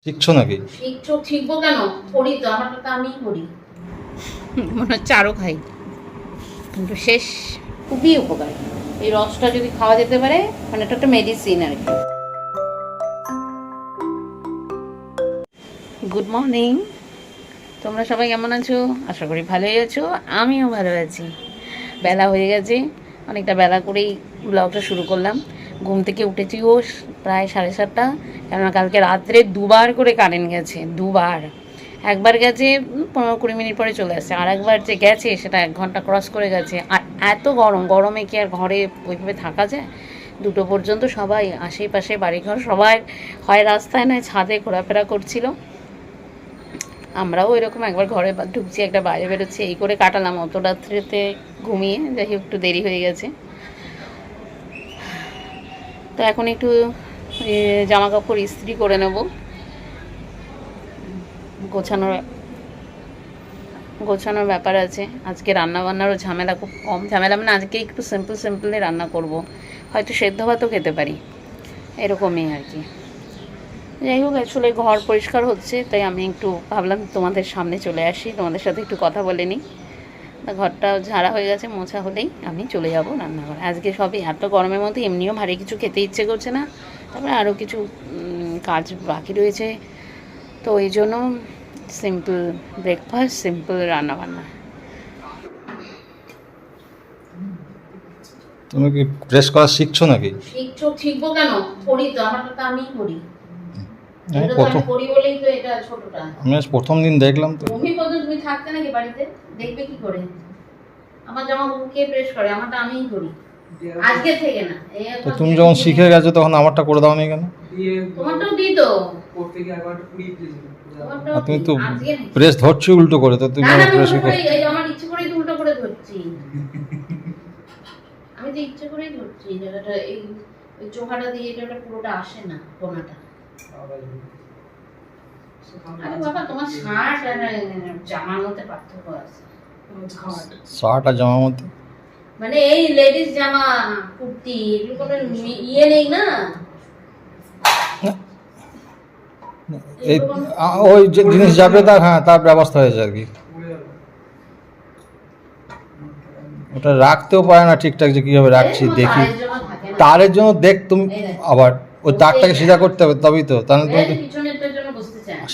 শিখছো নাকি? শিখবো কেন? করি তো, আমারটা তো আমিই করি। মনে হচ্ছে আরও খাই, কিন্তু শেষ। খুবই উপকারী এই রসটা যদি খাওয়া যেতে পারে, মানে এটা একটা মেডিসিন আর কি। গুড মর্নিং, তোমরা সবাই কেমন আছো? আশা করি ভালোই আছো, আমিও ভালো আছি। বেলা হয়ে গেছে, অনেকটা বেলা করেই ব্লগটা শুরু করলাম। ঘুম থেকে উঠেছিও প্রায় 7:30, কেননা কালকে রাত্রে দুবার করে কারেন্ট গেছে, দুবার। একবার গেছে 15-20 মিনিট পরে চলে আসছে, আর একবার যে গেছে সেটা 1 ঘন্টা ক্রস করে গেছে। আর এত গরমে কি আর ঘরে ওইভাবে থাকা যায়? 2টো পর্যন্ত সবাই আশেপাশে বাড়িঘর সবাই হয় রাস্তায় নয় ছাদে ঘোরাফেরা করছিল। আমরাও এরকম একবার ঘরে ঢুকছি, একটা বাইরে বেরোচ্ছি, এই করে কাটালাম অত রাত্রিতে ঘুমিয়ে। যাই হোক, একটু দেরি হয়ে গেছে। তো এখন একটু জামা কাপড় ইস্ত্রি করে নেব। গোছানোর ব্যাপার আছে। আজকে রান্নাবান্নারও ঝামেলা খুব কম, ঝামেলা মানে আজকে একটু সিম্পলি রান্না করব, হয়তো সেদ্ধ ভাতও খেতে পারি, এরকমই আর কি। যাই হোক, আসলে ঘর পরিষ্কার হচ্ছে, তাই আমি একটু ভাবলাম তোমাদের সামনে চলে আসি, তোমাদের সাথে একটু কথা বলে নিই। ঘরটা ঝাড়া হয়ে গেছে, মোছা হলেই আমি চলে যাব রান্নাঘরে। আজকে সবই এত গরমের মধ্যে এমনিও ভারী কিছু খেতে ইচ্ছে করছে না, তারপরে আরও কিছু কাজ বাকি রয়েছে, তো এই জন্য সিম্পল ব্রেকফাস্ট, সিম্পল রান্নাবান্না। তুমি কি প্রেস করা শিখছো নাকি? শিখবো কেন? করি তো, আমারটা তো আমিই করি। আমি প্রথম করি বলেই তো এটা ছোটটা। আমি আজ প্রথম দিন দেখলাম তো। তুমি থাকতে নাকি বাড়িতে? দেখবে কি করে আমার জামা কে প্রেস করে? আমারটা আমিই করি, আজকে থেকে না। তো তুমি যখন শিখে গেছো তখন আমারটা করে দাও নি কেন? তোমারটাও দিই তো। আর তুমি তো প্রেস ধরছো উল্টো করে, তো তুমি প্রেস আমার ইচ্ছে করেই তো উল্টো করে ধরছি। আমি তো ইচ্ছে করেই ধরছি জায়গাটা, এই চোখাটা দিয়ে এটা পুরোটা আসে না, কোনাটা। আরে বাবা, তোমার শার্ট আর জামার মধ্যে পার্থক্য আছে। শার্ট আর জামার মধ্যে মানে এই লেডিস জামা, কুর্তি, এগুলো কোনো ইয়ে নেই না। এই ওই যে জিনিস যাবে তার, হ্যাঁ, তার ব্যবস্থা হয়েছে আর কি। ওটা রাখতেও পারে না ঠিকঠাক, যে কীভাবে রাখছি দেখি। তারের জন্য দেখ তুমি আবার ওই তারটাকে সিধা করতে হবে, তবেই তো। তাহলে তুমি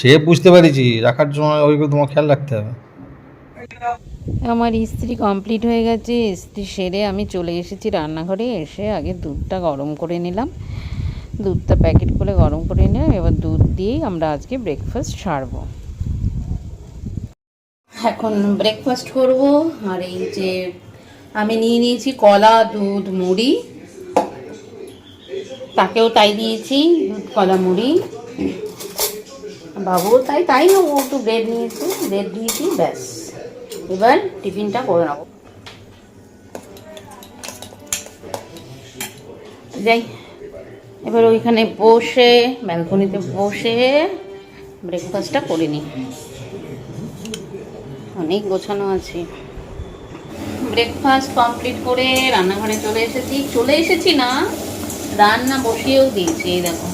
সে বুঝতে পেরেছি, রাখার জন্য ওইগুলো তোমার খেয়াল রাখতে হবে। আমার ইস্ত্রি কমপ্লিট হয়ে গেছে, ইস্ত্রি সেরে আমি চলে এসেছি রান্নাঘরে। এসে আগে দুধটা গরম করে নিলাম, দুধটা প্যাকেট করে গরম করে নিলাম। এবার দুধ দিয়েই আমরা আজকে ব্রেকফাস্ট সারবো। এখন ব্রেকফাস্ট করব। আর এই যে আমি নিয়ে নিয়েছি কলা, দুধ, মুড়ি, তাকেও তাই দিয়েছি, দুধ, কলা, মুড়ি। বাবুও তাই না, ও একটু ব্রেড নিয়েছে, ব্রেড দিয়েছি, ব্যাস। এবার টিফিনটা করে নেব। যাই, এবার ওইখানে বসে, ব্যালকনিতে বসে ব্রেকফাস্টটা করে নিই। অনেক গোছানো আছে। ব্রেকফাস্ট কমপ্লিট করে রান্নাঘরে চলে এসেছি না, রান্না বসিয়েও দিয়েছি। এই দেখো,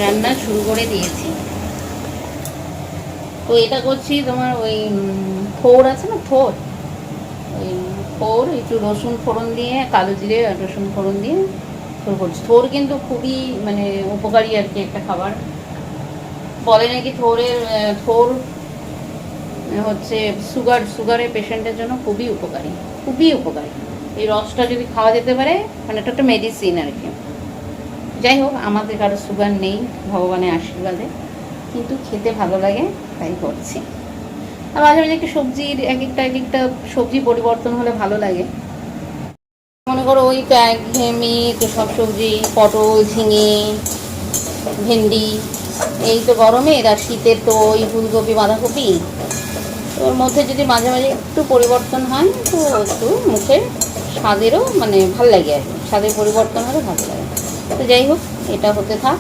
রান্না শুরু করে দিয়েছি। তো এটা করছি তোমার ওই থোর আছে না, থোর একটু রসুন ফোড়ন দিয়ে, কালো জিরে আর রসুন ফোড়ন দিয়ে থোর করছি। থোর কিন্তু খুবই মানে উপকারী আর কি একটা খাবার। বলে নাকি থোর হচ্ছে সুগারের পেশেন্টের জন্য খুবই উপকারী। এই রসটা যদি খাওয়া যেতে পারে, মানে এটা একটা মেডিসিন আর কি। যাই হোক, আমাদের কারো সুগার নেই ভগবানের আশীর্বাদে, কিন্তু খেতে ভালো লাগে তাই করছি। আর মাঝে মাঝে একটু সবজির এক একটা সবজি পরিবর্তন হলে ভালো লাগে। মনে করো ওই তো একঘেয়েমি তো সব সবজি, পটল, ঝিঙে, ভেন্ডি, এই তো গরমে, আর শীতের তো ওই ফুলকপি, বাঁধাকপি। ওর মধ্যে যদি মাঝে মাঝে একটু পরিবর্তন হয়, তো একটু মুখের স্বাদেরও মানে ভাল লাগে আর কি, স্বাদের পরিবর্তন হলে ভালো লাগে। তো যাই হোক, এটা হতে থাক।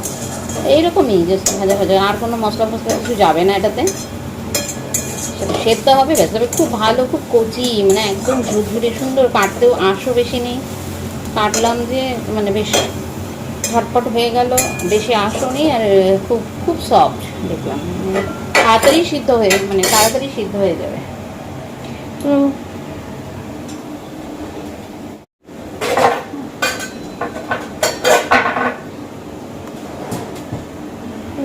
এইরকমই জাস্ট ভাজা, আর কোনো মশলা কিছু যাবে না এটাতে। সেটা সেদ্ধ হবে ব্যাস। তবে খুব ভালো, খুব কচি, মানে একদম ঝুরঝুরে সুন্দর, কাটতেও আঁশও বেশি নেই। কাটলাম যে মানে বেশ ঝটপট হয়ে গেল, বেশি আসনি, আর খুব খুব সফট দেখলাম, তাড়াতাড়ি সিদ্ধ হয়ে তাড়াতাড়ি সিদ্ধ হয়ে যাবে। তো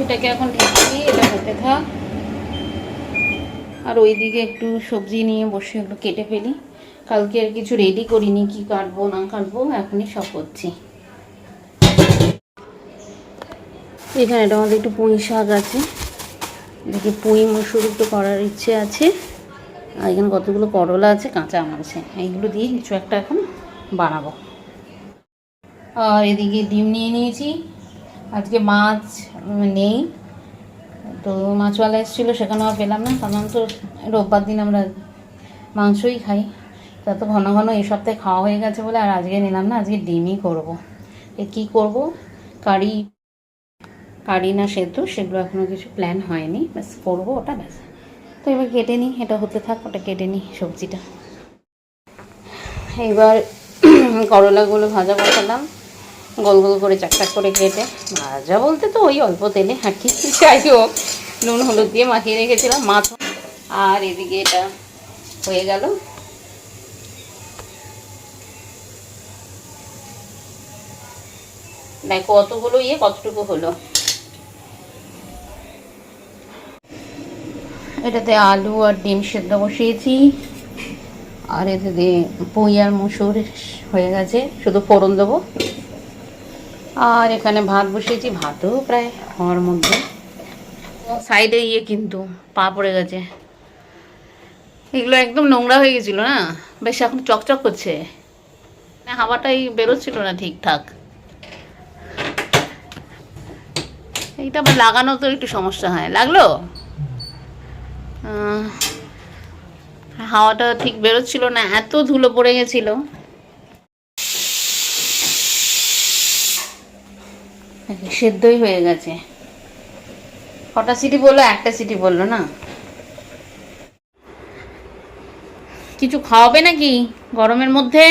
এটাকে এখন ঢেকে দিয়ে এটা হতে থাক, আর ওইদিকে একটু সবজি নিয়ে বসে একটু কেটে ফেলি। কালকে আর কিছু রেডি করিনি, কি কাটবো না কাটবো এখনই সব করছি। এখানে এটা আমাদের একটু পুঁই শাক আছে, এদিকে পুঁই মসুর একটু করার ইচ্ছে আছে, আর এখানে কতগুলো করলা আছে, কাঁচা আম আছে, এইগুলো দিয়ে কিছু একটা এখন বানাবো। আর এদিকে ডিম নিয়ে নিয়েছি, আজকে মাছ নেই, তো মাছওয়ালা এসেছিলো, সেখানেও আর পেলাম না। সাধারণত রোববার দিন আমরা মাংসই খাই, তা তো ঘন ঘন এই সপ্তাহে খাওয়া হয়ে গেছে বলে আর আজকে নিলাম না, আজকে ডিমই করবো। কী করবো, কারি কারি না সেদ্ধ, সেগুলো এখনও কিছু প্ল্যান হয়নি, ব্যাস করবো ওটা, ব্যাস। তো এবার কেটে নিই, এটা হতে থাক, ওটা কেটে নিই সবজিটা। এবার করলাগুলো ভাজা বসালাম, গোল গোল করে চাকচাক করে কেটে, ভাজা বলতে তো ওই অল্প তেলে আর কি, যাই হোক নুন হলুদ দিয়ে মাখিয়ে রেখেছিলাম মাছ। আর এদিকে এটা হয়ে গেল, দেখো কতগুলো কতটুকু হলো। এটাতে আলু আর ডিম সেদ্ধ বসিয়েছি, আর এতে দিয়ে পুঁই আর মসুর হয়ে গেছে, শুধু ফোড়ন দেবো। আর এখানে ভাত বসিয়েছি, ভাতও প্রায় হওয়ার মধ্যে। সাইডে কিন্তু পা পড়ে গেছে, এগুলো একদম নোংরা হয়ে গেছিলো না, বেশ এখন চকচক করছে, হাওয়াটাই বেরোচ্ছিল না ঠিকঠাক। এইটা আবার লাগানো তো একটু সমস্যা হয়, লাগলো হাওয়াটা ঠিক বেরোচ্ছিল না, এত ধুলো পড়ে গেছিল। সেদ্ধই হয়ে গেছে, কটা সিটি বললো, একটা সিটি বললো না। কিছু খাওয়াবে নাকি গরমের মধ্যে?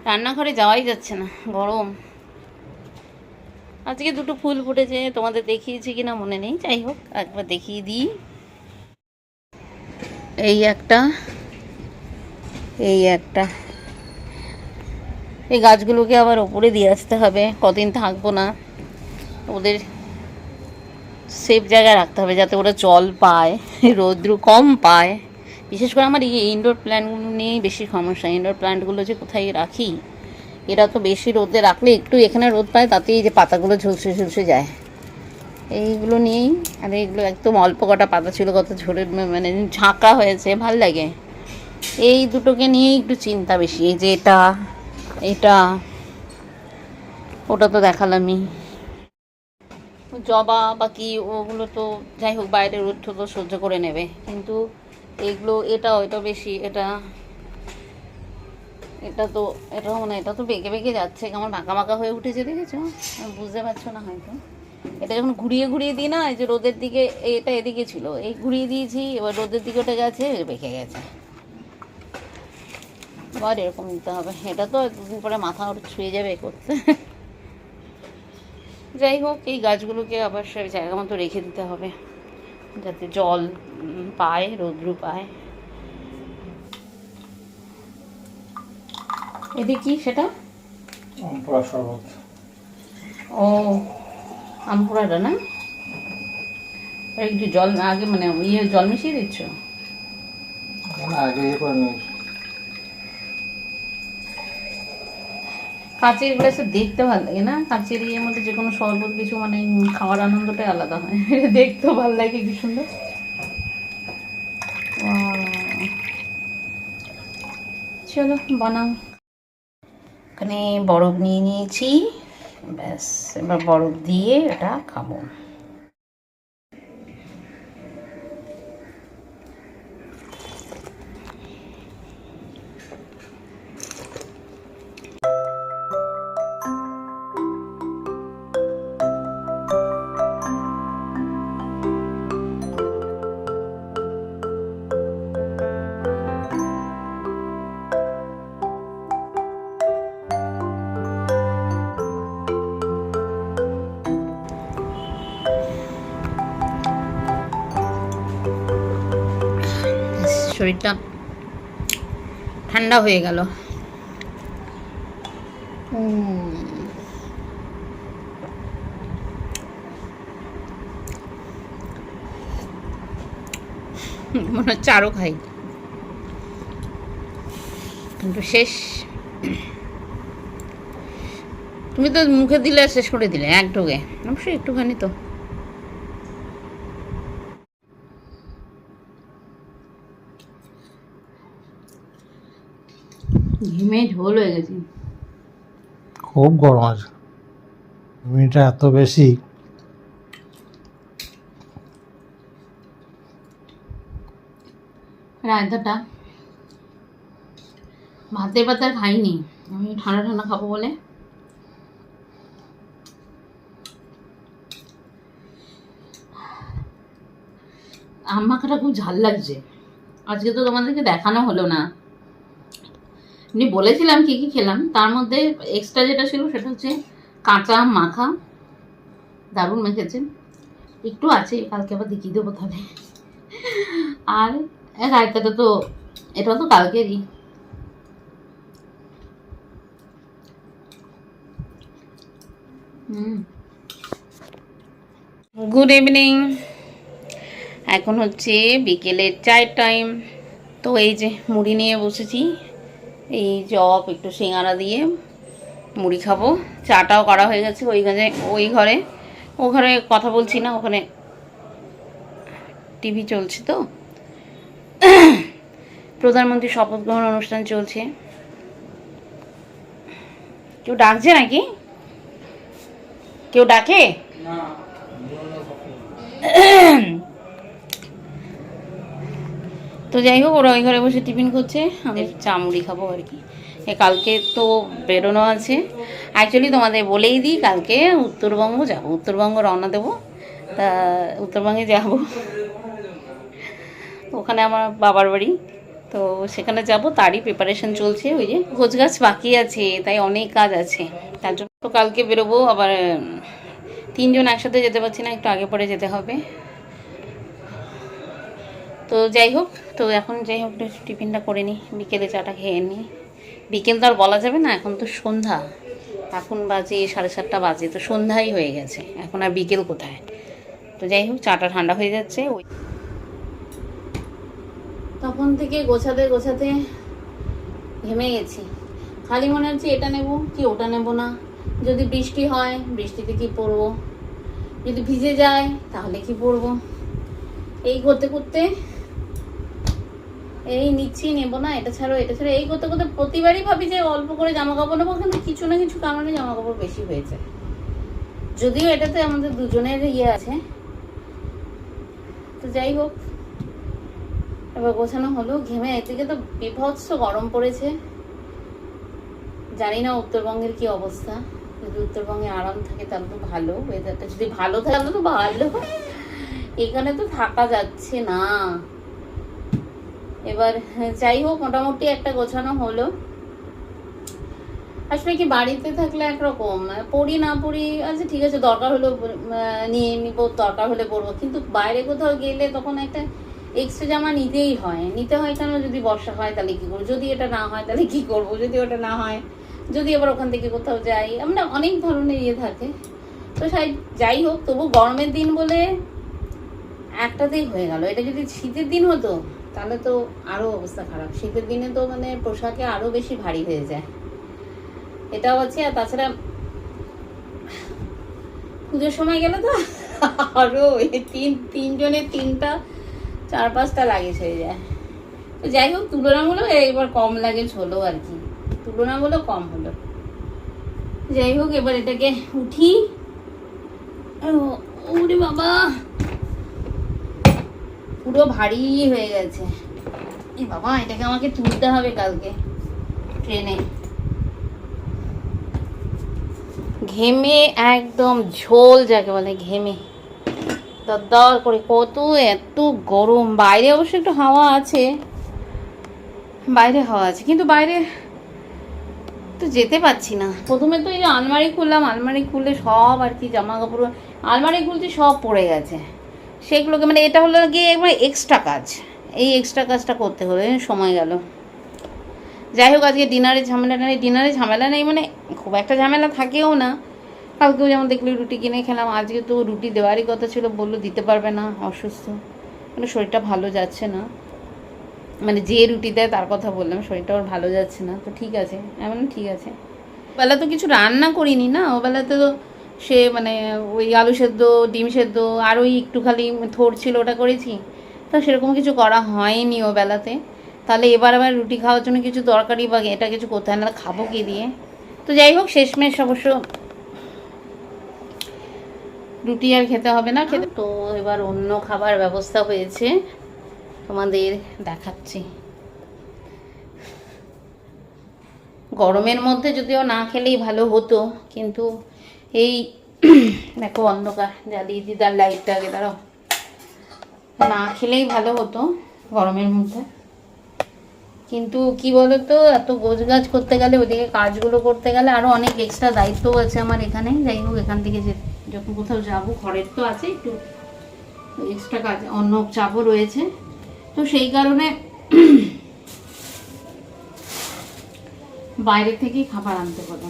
রান্নাঘরে যাওয়াই যাচ্ছে না, গরম। আজকে দুটো ফুল ফুটেছে, তোমাদের দেখিয়েছি কিনা মনে নেই, যাই হোক একবার দেখিয়ে দিই। এই একটা, এই একটা, এই গাছগুলোকে আবার ওপরে দিয়ে আসতে হবে, কদিন থাকবো না, ওদের সেফ জায়গায় রাখতে হবে যাতে ওরা জল পায়, রৌদ্র কম পায়। বিশেষ করে আমার এই ইনডোর প্ল্যান্টগুলো নিয়েই বেশি সমস্যা, ইনডোর প্ল্যান্টগুলো যে কোথায় রাখি, এরা তো বেশি রোদে রাখলে একটু এখানে রোদ পায়, তাতেই যে পাতাগুলো ঝলসে ঝলসে যায়, এইগুলো নিয়েই। আর এইগুলো একদম অল্প কটা পাতা ছিল, কত ঝরে ঝাঁকা হয়েছে, ভাল লাগে। এই দুটোকে নিয়েই একটু চিন্তা বেশি, এই যে এটা এটা, ওটা তো দেখালামই, জবা বা কি ওগুলো তো যাই হোক বাইরে রোদ তো সহ্য করে নেবে, কিন্তু এগুলো এটা বেশি, এটা তো এটাও এটা তো বেঁকে বেঁকে যাচ্ছে, কেমন বাঁকা বাঁকা হয়ে উঠেছে, দেখেছো? বুঝতে পারছো না হয়তো। এটা যখন ঘুরিয়ে ঘুরিয়ে দিই না, এই যে রোদের দিকে, এটা এদিকে ছিল, এই ঘুরিয়ে দিয়েছি, এবার রোদের দিকে ওটা গেছে, বেঁকে গেছে, আবার এরকম দিতে হবে। এটা তো দুদিন পরে মাথা ওটা ছুঁয়ে যাবে করতে। যাই হোক এই গাছগুলোকে আবার সে জায়গা মতো রেখে দিতে হবে, যাতে জল পায়, রৌদ্র পায়। এদিকে কি সেটা? আমপুরা শরবত। ও আমপুরাটা না, একটু জল আগে জল মিশিয়ে দিচ্ছ? আগে করে নিস। কাঁচের গ্লাসে দেখতে ভালো লাগে না, কাঁচের ইয়ের মধ্যে যে কোনো শরবত কিছু খাওয়ার আনন্দটাই আলাদা হয়। দেখতেও ভালো লাগে, কি সুন্দর। চলো বানাও। এখানে বরফ নিয়ে নিয়েছি, ব্যাস এবার বরফ দিয়ে এটা খাবো। শরীরটা ঠান্ডা হয়ে গেল। মনে হচ্ছে আরও খাই, কিন্তু শেষ। তুমি তো মুখে দিলে শেষ করে দিলে এক ঢোকে, অবশ্যই একটুখানি তো। ঘেমে ঝোল হয়ে গেছে। খুব গরম আছে, মিনিটা এত বেশি। রায়তাটা ভাতের পাতে আর খাইনি, আমি ঠান্ডা ঠান্ডা খাবো বলে। আম মাখাটা খুব ঝাল লাগছে। আজকে তো তোমাদেরকে দেখানো হলো না, এমনি বলেছিলাম কি কি খেলাম, তার মধ্যে এক্সট্রা যেটা ছিল সেটা হচ্ছে কাঁচা আম মাখা, দারুণ মেখেছে। একটু আছে, কালকে আবার দেখিয়ে দেবো তাহলে। আর রায়তাটা তো, এটা তো কালকেরই। গুড ইভিনিং, এখন হচ্ছে বিকেলের চায়ের টাইম। তো এই যে মুড়ি নিয়ে বসেছি, এই চপ একটু সিঙ্গারা দিয়ে মুড়ি খাবো। চাটাও করা হয়ে গেছে ওই ঘরে। ও ঘরে কথা বলছি না, ওখানে টিভি চলছে তো। প্রধানমন্ত্রী শপথ গ্রহণ অনুষ্ঠান চলছে। কেউ ডাকছে নাকি? কেউ ডাকে? তো যাই হোক, ওরা ওই ঘরে বসে টিফিন করছে, আমি চা মুড়ি খাবো আর কি। কালকে তো বেরোনো আছে। অ্যাকচুয়ালি তোমাদের বলেই দিই, কালকে উত্তরবঙ্গ যাবো, উত্তরবঙ্গ রওনা দেবো। তা উত্তরবঙ্গে যাব, ওখানে আমার বাবার বাড়ি, তো সেখানে যাব, তারই প্রিপারেশন চলছে। ওই যে গোছগাছ বাকি আছে, তাই অনেক কাজ আছে, তার জন্য তো কালকে বেরোবো। আবার 3 জন একসাথে যেতে পারছি না, একটু আগে পরে যেতে হবে। তো যাই হোক, তো এখন যাই হোক টিফিনটা করে নিই, বিকেলে চাটা খেয়ে নিই। বিকেল তো আর বলা যাবে না, এখন তো সন্ধ্যা, এখন বাজে 7:30 বাজে, তো সন্ধ্যাই হয়ে গেছে, এখন আর বিকেল কোথায়। তো যাই হোক, চাটা ঠান্ডা হয়ে যাচ্ছে। ওই তখন থেকে গোছাতে গোছাতে ঘেমে গেছি। খালি মনে হচ্ছে এটা নেব কি ওটা নেব না, যদি বৃষ্টি হয় বৃষ্টিতে কি পরবো, যদি ভিজে যায় তাহলে কি পরবো, এই করতে করতে এই নিচ্ছি নেবো না, এটা ছাড়ো এটা ছাড়ো, এই করতে করতে প্রতিবারই ভাবি যে অল্প করে জামা কাপড় নেবো, কিন্তু কিছু না কিছু কারণে জামা কাপড় বেশি হয়েছে। যদিও এটাতে আমাদের দুজনের ইয়ে আছে। তো যাই হোক, এবার গোছানো হলো। ঘেমে এদিকে তো বিভৎস গরম পড়েছে। জানি না উত্তরবঙ্গের কি অবস্থা, যদি উত্তরবঙ্গে আরাম থাকে তাহলে তো ভালো, ওয়েদারটা যদি ভালো থাকে তাহলে তো ভালো। এখানে তো থাকা যাচ্ছে না। এবার যাই হোক, মোটামুটি একটা গোছানো হলো। আসলে কি বাড়িতে থাকলে একরকম, পড়ি না পড়ি আচ্ছা ঠিক আছে, দরকার হলো নিয়ে নিব, দরকার হলে পরবো, কিন্তু বাইরে কোথাও গেলে তখন একটা এক্সট্রা জামা নিতেই হয়। নিতে হয় কেন, যদি বর্ষা হয় তাহলে কি করবো, যদি এটা না হয় তাহলে কি করবো, যদি ওটা না হয়, যদি আবার ওখান থেকে কোথাও যাই, আমরা অনেক ধরনের ইয়ে থাকে। তো যাই হোক, তবু গরমের দিন বলে একটাতেই হয়ে গেল। এটা যদি শীতের দিন হতো তাহলে তো আরো অবস্থা খারাপ। শীতের দিনে তো মানে পোশাকে আরো বেশি ভারী হয়ে যায়, এটাও আছে। আর তাছাড়া পুজোর সময় গেলে তো আরো তিনজনের 3টা 4-5টা লাগেজ হয়ে যায়। তো যাই হোক, তুলনামূলক এবার কম লাগেজ হলো আর কি, তুলনামূলক কম হলো। যাই হোক, এবার এটাকে উঠি। ওরে বাবা, পুরো ভারী হয়ে গেছে। এই বাবা, এটাকে আমাকে তুলতে হবে কালকে ট্রেনে। ঘেমে একদম ঝোল যাকে বলে, ঘেমে দরদর করে, কত এত গরম। বাইরে অবশ্য একটু হাওয়া আছে, বাইরে হাওয়া আছে, কিন্তু বাইরে তো যেতে পারছি না। প্রথমে তো এই যে আলমারি খুললাম, আলমারি খুললে সব আর কি জামা কাপড়, আলমারি খুলতে সব পড়ে গেছে, সেগুলোকে মানে এটা হলো গিয়ে একবার এক্সট্রা কাজ। এই এক্সট্রা কাজটা করতে হলো, সময় গেল। যাই হোক, আজকে ডিনারে ঝামেলা নেই মানে খুব একটা ঝামেলা থাকেও না। কালকেও যেমন দেখলি রুটি কিনে খেলাম, আজকে তো রুটি দেওয়ারই কথা ছিল, বললো দিতে পারবে না, অসুস্থ, মানে শরীরটা ভালো যাচ্ছে না। মানে যে রুটি দেয় তার কথা বললাম, শরীরটা ওর ভালো যাচ্ছে না, তো ঠিক আছে, এমন ঠিক আছে। ওবেলা তো কিছু রান্না করিনি না, ওবেলাতে তো সে মানে ওই আলু সেদ্ধ, ডিম সেদ্ধ, আর ওই একটু খালি থোর ছিল ওটা করেছি, তো সেরকম কিছু করা হয়নি ও বেলাতে। তাহলে এবার আবার রুটি খাওয়ার জন্য কিছু তরকারি বা এটা কিছু করতে হয় না, খাবো কি দিয়ে। তো যাই হোক, শেষমেশ অবশ্য রুটি আর খেতে হবে না, খেতে। তো এবার অন্য খাবার ব্যবস্থা হয়েছে, তোমাদের দেখাচ্ছি। গরমের মধ্যে যদিও না খেলেই ভালো হতো, কিন্তু এই দেখো অন্ধকার, জ্বালিয়ে দিদার লাইটটা আগে, দাঁড়াও, না খেলেই ভালো হতো গরমের মধ্যে। কিন্তু কি বলতো, এত গোছগাছ করতে গেলে, ওদিকে কাজগুলো করতে গেলে আরও অনেক এক্সট্রা দায়িত্বও আছে আমার এখানে। যাই হোক, এখান থেকে যে যখন কোথাও যাবো, ঘরের তো আছে একটু এক্সট্রা কাজ, অন্য চাপও রয়েছে, তো সেই কারণে বাইরে থেকেই খাবার আনতে হলো।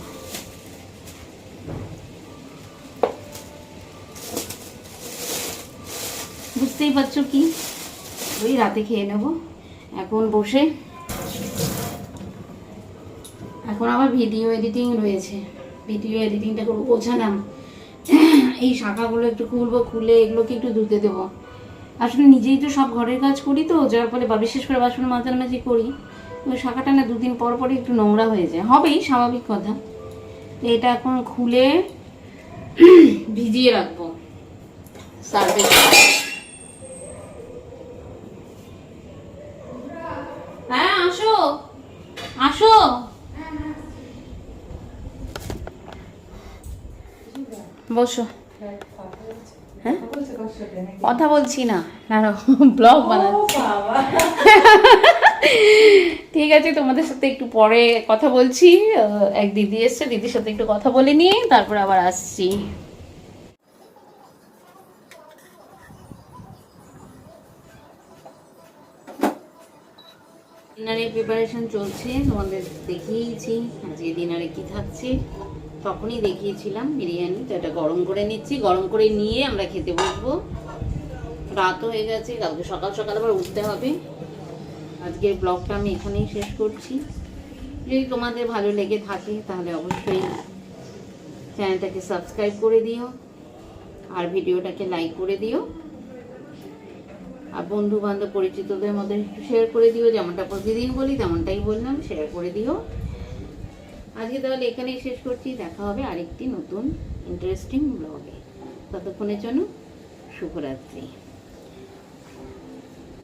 বুঝতেই পারছো কি, ওই রাতে খেয়ে নেব। এখন বসে, এখন আবার ভিডিও এডিটিং রয়েছে, ভিডিও এডিটিংটা করবো, গোছালাম, এই শাখাগুলো একটু খুলবো, খুলে এগুলোকে একটু ধুতে দেবো। আসলে নিজেই তো সব ঘরের কাজ করি, তো যার ফলে বা বিশেষ করে বাসন মাঝামাঝি করি, ওই শাখাটা না দুদিন পর পরই একটু নোংরা হয়ে যায়, হবেই, স্বাভাবিক কথা। এটা এখন খুলে ভিজিয়ে রাখবো সার্ফে। হ্যাঁ, আসো আসো, বসো। হ্যাঁ, কথা বলছি না, ব্লগ বানাচ্ছি। ঠিক আছে, তোমাদের সাথে একটু পরে কথা বলছি। এক দিদি এসছে, দিদির সাথে একটু কথা বলে নিয়ে তারপর আবার আসছি। ডিনারের প্রিপারেশন চলছে, তোমাদের দেখিয়েছি আজকে ডিনারে কি থাকছে, তখনই দেখিয়েছিলাম বিরিয়ানি। তো এটা গরম করে নিচ্ছি, গরম করে নিয়ে আমরা খেতে বসবো। রাত হয়ে গেছে, কালকে সকাল সকাল আবার উঠতে হবে। আজকের ব্লগটা আমি এখানেই শেষ করছি। যদি তোমাদের ভালো লেগে থাকে তাহলে অবশ্যই চ্যানেলটাকে সাবস্ক্রাইব করে দিও, আর ভিডিওটাকে লাইক করে দিও, আর বন্ধু বান্ধব পরিচিতদের মধ্যে একটু শেয়ার করে দিও, যেমনটা প্রতিদিন বলি তেমনটাই বললাম, শেয়ার করে দিও। আজকে তাহলে এখানেই শেষ করছি, দেখা হবে আরেকটি নতুন ইন্টারেস্টিং ব্লগে। ততক্ষণের জন্য শুভরাত্রি।